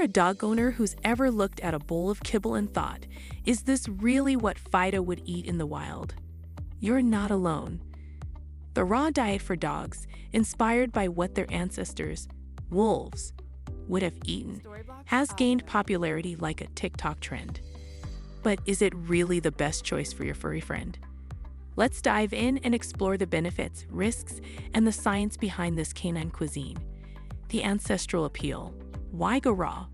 you're a dog owner who's ever looked at a bowl of kibble and thought, is this really what Fido would eat in the wild? You're not alone. The raw diet for dogs, inspired by what their ancestors, wolves, would have eaten, has gained popularity like a TikTok trend. But is it really the best choice for your furry friend? Let's dive in and explore the benefits, risks, and the science behind this canine cuisine. The ancestral appeal. Why go raw?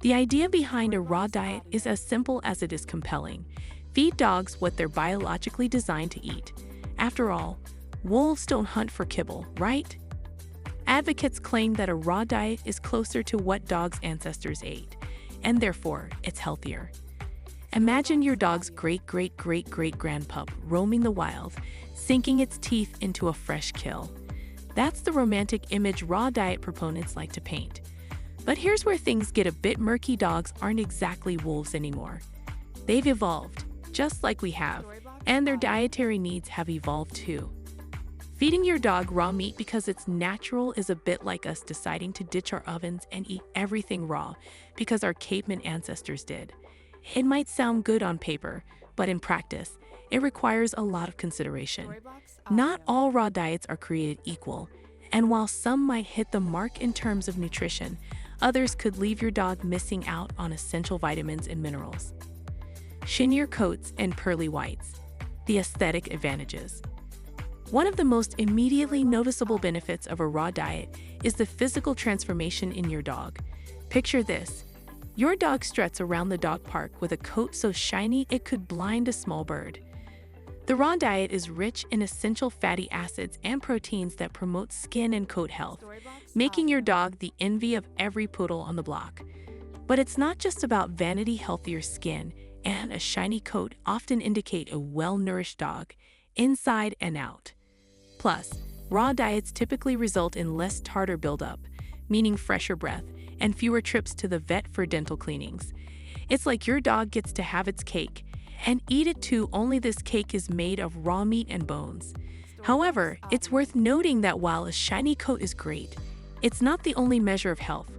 The idea behind a raw diet is as simple as it is compelling. Feed dogs what they're biologically designed to eat. After all, wolves don't hunt for kibble, right? Advocates claim that a raw diet is closer to what dogs' ancestors ate, and therefore, it's healthier. Imagine your dog's great-great-great-great-grandpup roaming the wild, sinking its teeth into a fresh kill. That's the romantic image raw diet proponents like to paint. But here's where things get a bit murky. Dogs aren't exactly wolves anymore. They've evolved, just like we have, and their dietary needs have evolved too. Feeding your dog raw meat because it's natural is a bit like us deciding to ditch our ovens and eat everything raw because our caveman ancestors did. It might sound good on paper, but in practice, it requires a lot of consideration. Not all raw diets are created equal, and while some might hit the mark in terms of nutrition, others could leave your dog missing out on essential vitamins and minerals. Shinier coats and pearly whites. The aesthetic advantages. One of the most immediately noticeable benefits of a raw diet is the physical transformation in your dog. Picture this. Your dog struts around the dog park with a coat so shiny it could blind a small bird. The raw diet is rich in essential fatty acids and proteins that promote skin and coat health, making your dog the envy of every poodle on the block. But it's not just about vanity. Healthier skin and a shiny coat often indicate a well-nourished dog, inside and out. Plus, raw diets typically result in less tartar buildup, meaning fresher breath, and fewer trips to the vet for dental cleanings. It's like your dog gets to have its cake, and eat it too, only this cake is made of raw meat and bones. However, it's worth noting that while a shiny coat is great, it's not the only measure of health.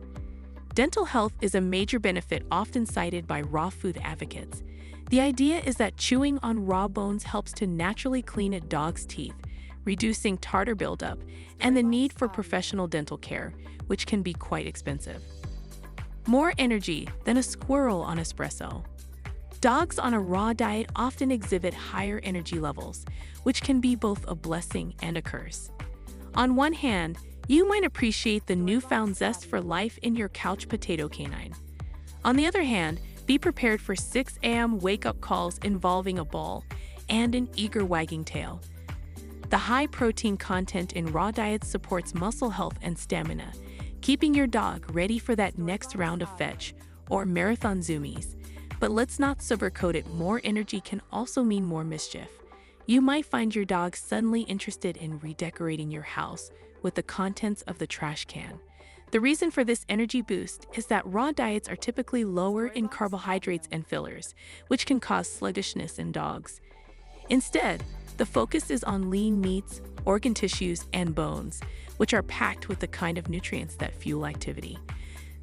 Dental health is a major benefit often cited by raw food advocates. The idea is that chewing on raw bones helps to naturally clean a dog's teeth, reducing tartar buildup and the need for professional dental care, which can be quite expensive. More energy than a squirrel on espresso. Dogs on a raw diet often exhibit higher energy levels, which can be both a blessing and a curse. On one hand, you might appreciate the newfound zest for life in your couch potato canine. On the other hand, be prepared for 6 a.m. wake-up calls involving a ball and an eager wagging tail. The high protein content in raw diets supports muscle health and stamina, keeping your dog ready for that next round of fetch or marathon zoomies. But let's not sugarcoat it. More energy can also mean more mischief. You might find your dog suddenly interested in redecorating your house with the contents of the trash can. The reason for this energy boost is that raw diets are typically lower in carbohydrates and fillers, which can cause sluggishness in dogs. Instead, the focus is on lean meats, organ tissues, and bones, which are packed with the kind of nutrients that fuel activity.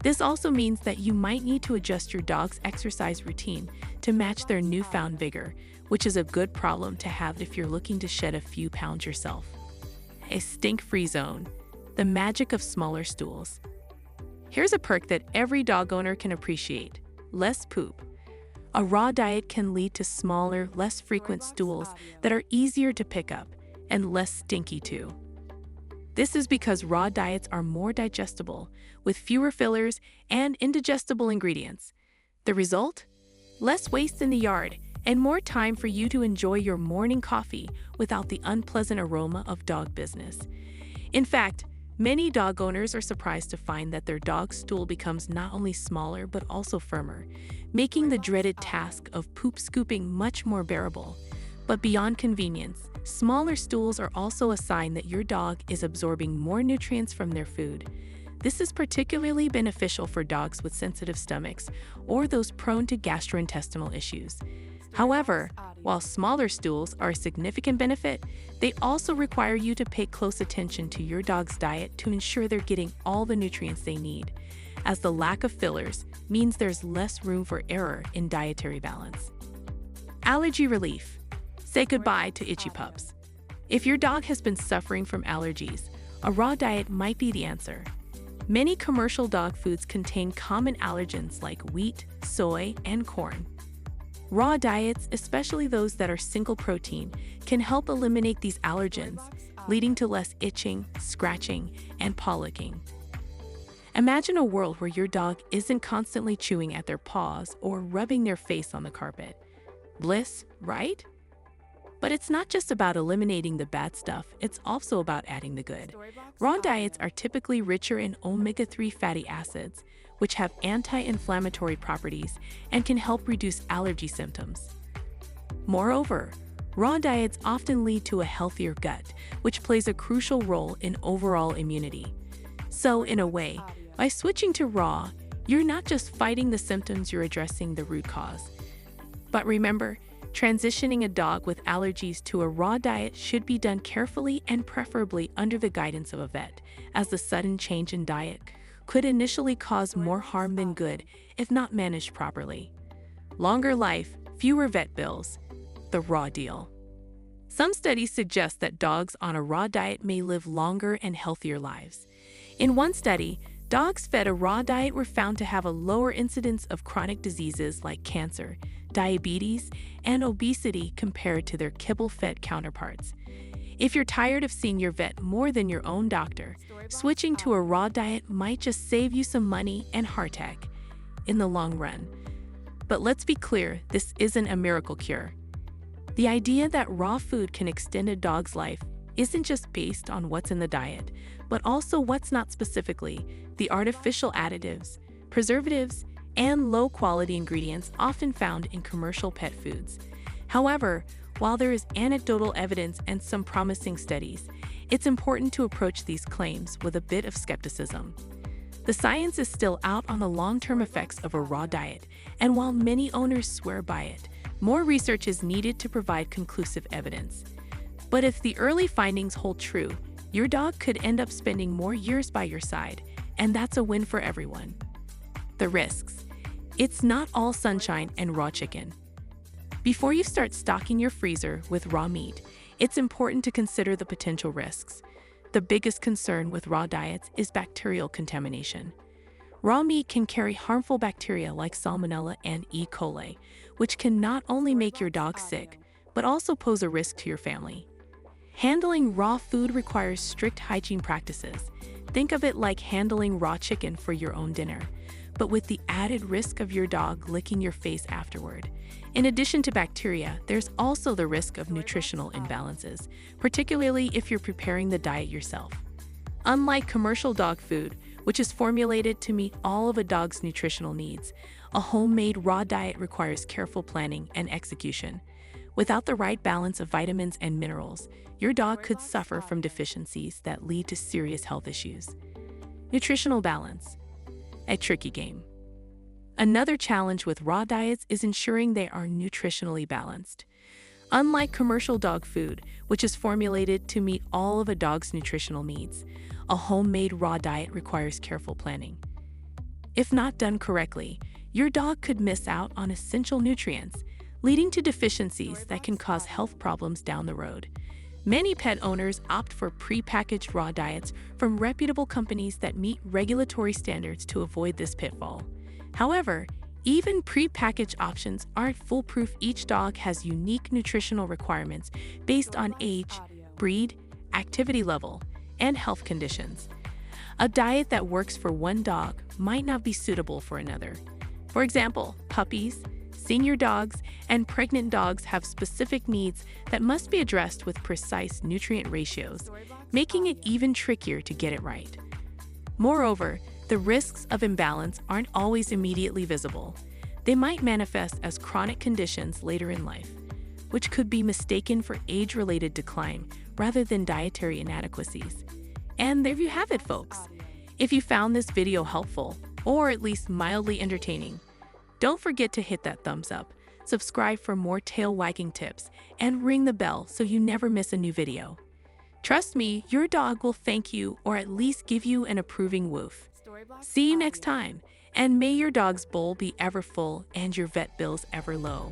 This also means that you might need to adjust your dog's exercise routine to match their newfound vigor, which is a good problem to have if you're looking to shed a few pounds yourself. A stink-free zone. The magic of smaller stools. Here's a perk that every dog owner can appreciate: less poop. A raw diet can lead to smaller, less frequent stools that are easier to pick up and less stinky too. This is because raw diets are more digestible, with fewer fillers and indigestible ingredients. The result? Less waste in the yard and more time for you to enjoy your morning coffee without the unpleasant aroma of dog business. In fact, many dog owners are surprised to find that their dog's stool becomes not only smaller but also firmer, making the dreaded task of poop scooping much more bearable. But beyond convenience, smaller stools are also a sign that your dog is absorbing more nutrients from their food. This is particularly beneficial for dogs with sensitive stomachs or those prone to gastrointestinal issues. However, while smaller stools are a significant benefit, they also require you to pay close attention to your dog's diet to ensure they're getting all the nutrients they need. as the lack of fillers means there's less room for error in dietary balance. Allergy relief. Say goodbye to itchy pups. If your dog has been suffering from allergies, a raw diet might be the answer. Many commercial dog foods contain common allergens like wheat, soy, and corn. Raw diets, especially those that are single protein, can help eliminate these allergens, leading to less itching, scratching, and paw licking. Imagine a world where your dog isn't constantly chewing at their paws or rubbing their face on the carpet. Bliss, right? But it's not just about eliminating the bad stuff, it's also about adding the good. Raw diets are typically richer in omega-3 fatty acids, which have anti-inflammatory properties and can help reduce allergy symptoms. Moreover, raw diets often lead to a healthier gut, which plays a crucial role in overall immunity. So, in a way, by switching to raw, you're not just fighting the symptoms, you're addressing the root cause. But remember, transitioning a dog with allergies to a raw diet should be done carefully and preferably under the guidance of a vet, as the sudden change in diet could initially cause more harm than good if not managed properly. Longer life, fewer vet bills. The raw deal. Some studies suggest that dogs on a raw diet may live longer and healthier lives. In one study, dogs fed a raw diet were found to have a lower incidence of chronic diseases like cancer, diabetes, and obesity compared to their kibble-fed counterparts. If you're tired of seeing your vet more than your own doctor, switching to a raw diet might just save you some money and heartache in the long run. But let's be clear, this isn't a miracle cure. The idea that raw food can extend a dog's life isn't just based on what's in the diet, but also what's not specifically, the artificial additives, preservatives, and low-quality ingredients often found in commercial pet foods. However, while there is anecdotal evidence and some promising studies, it's important to approach these claims with a bit of skepticism. The science is still out on the long-term effects of a raw diet, and while many owners swear by it, more research is needed to provide conclusive evidence. But if the early findings hold true, your dog could end up spending more years by your side, and that's a win for everyone. The risks. It's not all sunshine and raw chicken. Before you start stocking your freezer with raw meat, it's important to consider the potential risks. The biggest concern with raw diets is bacterial contamination. Raw meat can carry harmful bacteria like Salmonella and E. coli, which can not only make your dog sick, but also pose a risk to your family. Handling raw food requires strict hygiene practices. Think of it like handling raw chicken for your own dinner, but with the added risk of your dog licking your face afterward. In addition to bacteria, there's also the risk of nutritional imbalances, particularly if you're preparing the diet yourself. Unlike commercial dog food, which is formulated to meet all of a dog's nutritional needs, a homemade raw diet requires careful planning and execution. Without the right balance of vitamins and minerals, your dog could suffer from deficiencies that lead to serious health issues. Nutritional balance. A tricky game. Another challenge with raw diets is ensuring they are nutritionally balanced. Unlike commercial dog food, which is formulated to meet all of a dog's nutritional needs, a homemade raw diet requires careful planning. If not done correctly, your dog could miss out on essential nutrients, leading to deficiencies that can cause health problems down the road. Many pet owners opt for pre-packaged raw diets from reputable companies that meet regulatory standards to avoid this pitfall. However, even pre-packaged options aren't foolproof. Each dog has unique nutritional requirements based on age, breed, activity level, and health conditions. A diet that works for one dog might not be suitable for another. For example, puppies, senior dogs, and pregnant dogs have specific needs that must be addressed with precise nutrient ratios, making it even trickier to get it right. Moreover, the risks of imbalance aren't always immediately visible. They might manifest as chronic conditions later in life, which could be mistaken for age-related decline rather than dietary inadequacies. And there you have it, folks. If you found this video helpful, or at least mildly entertaining, don't forget to hit that thumbs up, subscribe for more tail-wagging tips, and ring the bell so you never miss a new video. Trust me, your dog will thank you or at least give you an approving woof. See you next time, and may your dog's bowl be ever full and your vet bills ever low.